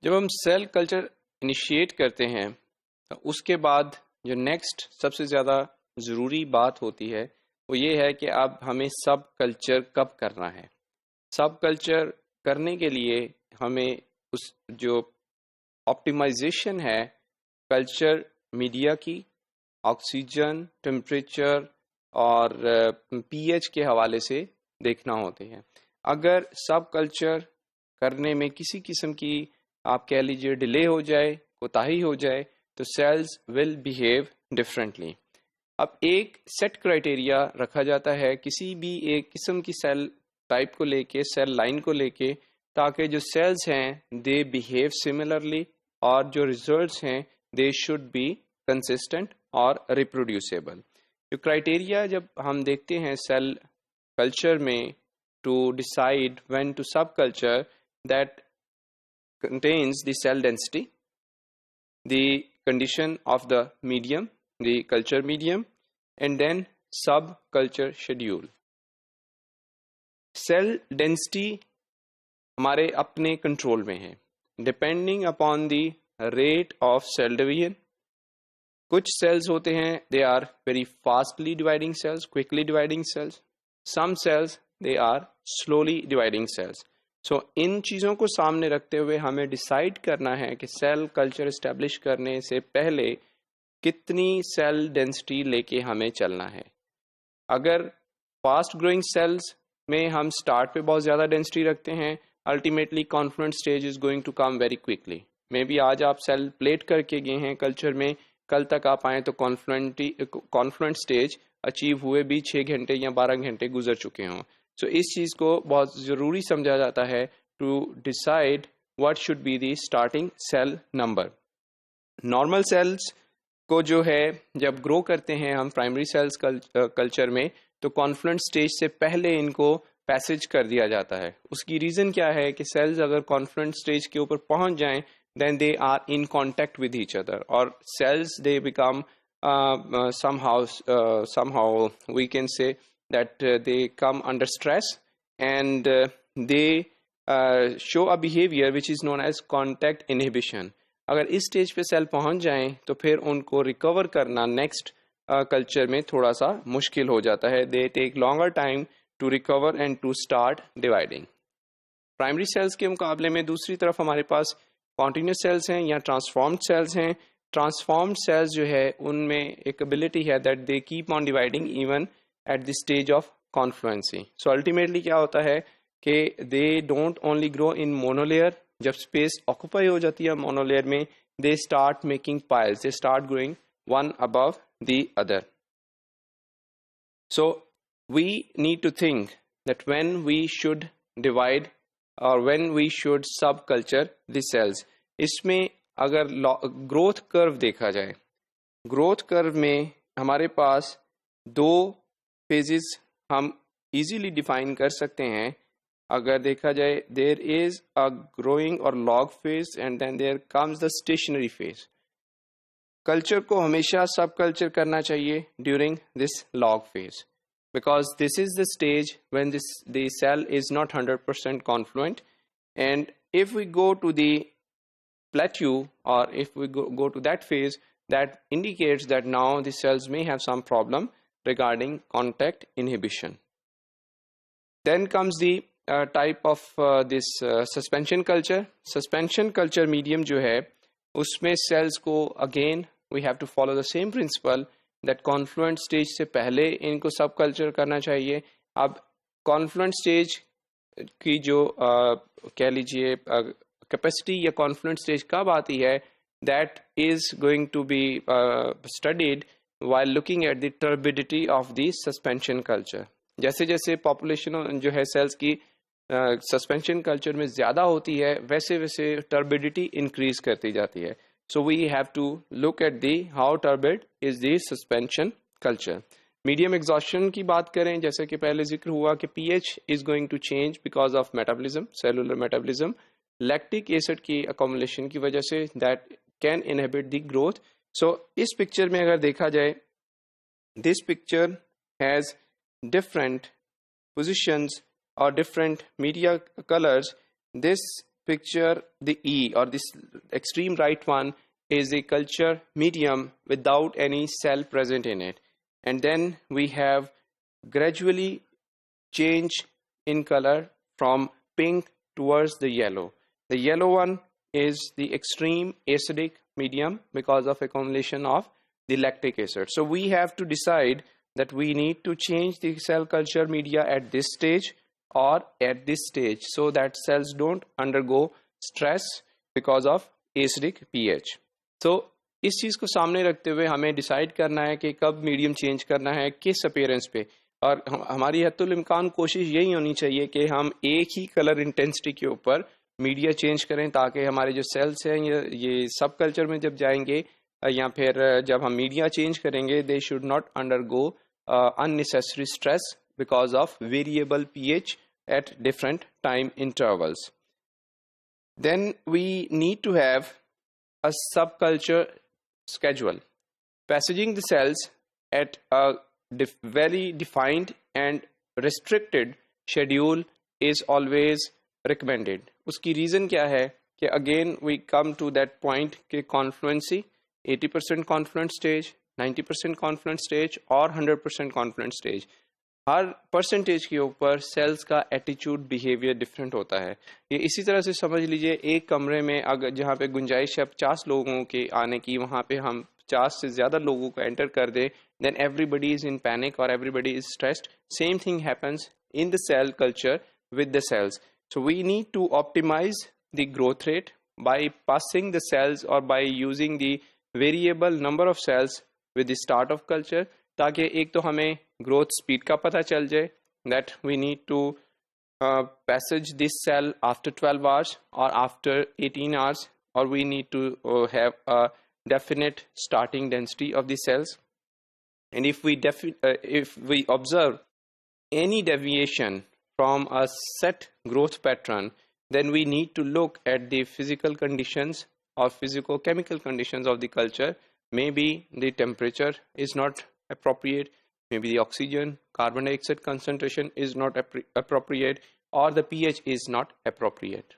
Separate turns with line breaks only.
जब हम cell culture initiate करते हैं तो उसके बाद जो नेक्स्ट सबसे ज़्यादा ज़रूरी बात होती है वो ये है कि अब हमें सब कल्चर कब करना है। सब कल्चर करने के लिए हमें उस जो ऑप्टिमाइजेशन है कल्चर मीडिया की, ऑक्सीजन, टेम्परेचर और पीएच के हवाले से देखना होते हैं। अगर सब कल्चर करने में किसी किस्म की आप कह लीजिए डिले हो जाए, कोताही हो जाए, तो सेल्स विल बिहेव डिफरेंटली। अब एक सेट क्राइटेरिया रखा जाता है किसी भी एक किस्म की सेल टाइप को लेके, सेल लाइन को लेके, ताकि जो सेल्स हैं दे बिहेव सिमिलरली और जो रिजल्ट्स हैं दे शुड बी कंसिस्टेंट और रिप्रोड्यूसेबल। जो क्राइटेरिया जब हम देखते हैं सेल कल्चर में टू डिसाइड व्हेन टू सब culture, that contains the cell density, the condition of the medium, the culture medium, and then sub-culture schedule. Cell density हमारे अपने कंट्रोल में है, depending upon the rate of cell division. कुछ cells होते हैं they are very fastly dividing cells, quickly dividing cells. Some cells they are slowly dividing cells. So इन चीज़ों को सामने रखते हुए हमें डिसाइड करना है कि सेल कल्चर इस्टेब्लिश करने से पहले कितनी सेल डेंसिटी लेके हमें चलना है। अगर फास्ट ग्रोइंग सेल्स में हम स्टार्ट पे बहुत ज़्यादा डेंसिटी रखते हैं, ultimately confluent stage is going to come very quickly. Maybe आज आप सेल प्लेट करके गए हैं कल्चर में, कल तक आप आएँ तो कॉन्फ्लुएंट स्टेज अचीव हुए भी 6 घंटे या 12 घंटे गुजर चुके हों। सो इस चीज़ को बहुत ज़रूरी समझा जाता है to decide what should be the starting cell number. Normal cells को जो है जब ग्रो करते हैं हम प्राइमरी सेल्स कल्चर में, तो कॉन्फ्लुएंट स्टेज से पहले इनको पैसेज कर दिया जाता है। उसकी रीज़न क्या है कि सेल्स अगर कॉन्फ्लुएंट स्टेज के ऊपर पहुंच जाएं then they are in contact with each other, और cells they become somehow we can say that they come under stress and they show a behavior which is known as contact inhibition. अगर इस stage पे cell पहुंच जाएं तो फिर उनको recover करना नेक्स्ट कल्चर में थोड़ा सा मुश्किल हो जाता है। They take longer time to recover and to start dividing. Primary cells के मुकाबले में दूसरी तरफ हमारे पास कॉन्टिन्यूस सेल्स हैं या ट्रांसफॉर्म्ड सेल्स हैं। ट्रांसफॉर्म्ड सेल्स जो है उनमें एक एबिलिटी है that they keep on dividing even at the stage of confluency. So ultimately क्या होता है कि they don't only grow in monolayer, जब स्पेस ऑक्यूपाई हो जाती है मोनोलेयर में, they start making piles, they start growing one above the other. So we need to think that when we should divide और व्हेन वी शुड सब culture the sales. इसमें अगर growth curve देखा जाए, ग्रोथ कर्व में हमारे पास 2 phases हम इजीली डिफाइन कर सकते हैं। अगर देखा जाए देयर इज अ ग्रोइंग और log phase and then there comes the stationary phase. Culture को हमेशा सब कल्चर करना चाहिए during this log phase, because this is the stage when the cell is not 100% confluent, and if we go to the plateau or if we go to that phase, that indicates that now the cells may have some problem regarding contact inhibition. Then comes the type of this suspension culture. Suspension culture medium जो है उसमें cells को again we have to follow the same principle that confluent stage से पहले इनको सब culture करना चाहिए। अब confluent stage की जो कह लीजिए कैपेसिटी या कॉन्फ्लुएंट स्टेज कब आती है, that is going to be studied while looking at the turbidity of the suspension culture. जैसे जैसे पॉपुलेशन जो है सेल्स की सस्पेंशन कल्चर में ज़्यादा होती है वैसे वैसे टर्बिडिटी इंक्रीज करती जाती है। So we have to look at the how turbid is the suspension culture. Medium exhaustion की बात करें, जैसे कि पहले जिक्र हुआ कि pH is going to change because of metabolism, cellular metabolism, lactic acid की अकोमुलेशन की वजह से that can inhibit the growth. So इस पिक्चर में अगर देखा जाए, this picture has different positions और different media colours. This picture the E, or this extreme right one is a culture medium without any cell present in it. And then we have gradually change in color from pink towards the yellow. The yellow one is the extreme acidic medium because of accumulation of the lactic acid. So we have to decide that we need to change the cell culture media at this stage or at this stage, so that cells don't undergo stress because of acidic pH. So इस चीज़ को सामने रखते हुए हमें decide करना है कि कब मीडियम चेंज करना है, किस अपीयरेंस पे, और हमारी हद्दुल इम्कान कोशिश यही होनी चाहिए कि हम एक ही कलर इंटेंसिटी के ऊपर मीडिया चेंज करें, ताकि हमारे जो सेल्स हैं ये सब कल्चर में जब जाएंगे या फिर जब हम मीडिया चेंज करेंगे, they should not undergo unnecessary stress because of variable pH at different time intervals. Then we need to have a subculture schedule. Passaging the cells at a very defined and restricted schedule is always recommended. उसकी reason क्या है कि again we come to that point कि confluency, 80% confluent stage, 90% confluent stage और 100% confluent stage, हर percentage के ऊपर sales का attitude behaviour different होता है. ये इसी तरह से समझ लीजिए, एक कमरे में अगर जहाँ पे गुंजाइश है 50 लोगों के आने की, वहाँ पे हम 50 से ज़्यादा लोगों को एंटर कर दें, then everybody is in panic और everybody is stressed. Same thing happens in the cell culture with the cells. So we need to optimise the growth rate by passing the cells और by using the variable number of cells with the start of culture, ताकि एक तो हमें growth speed का पता चल जाए, that we need to passage this cell after 12 hours or after 18 hours, or we need to have a definite starting density of the cells. And if we observe any deviation from a set growth pattern, then we need to look at the physical conditions or physico-chemical conditions of the culture. Maybe the temperature is not appropriate, maybe the oxygen, carbon dioxide concentration is not appropriate, or the pH is not appropriate.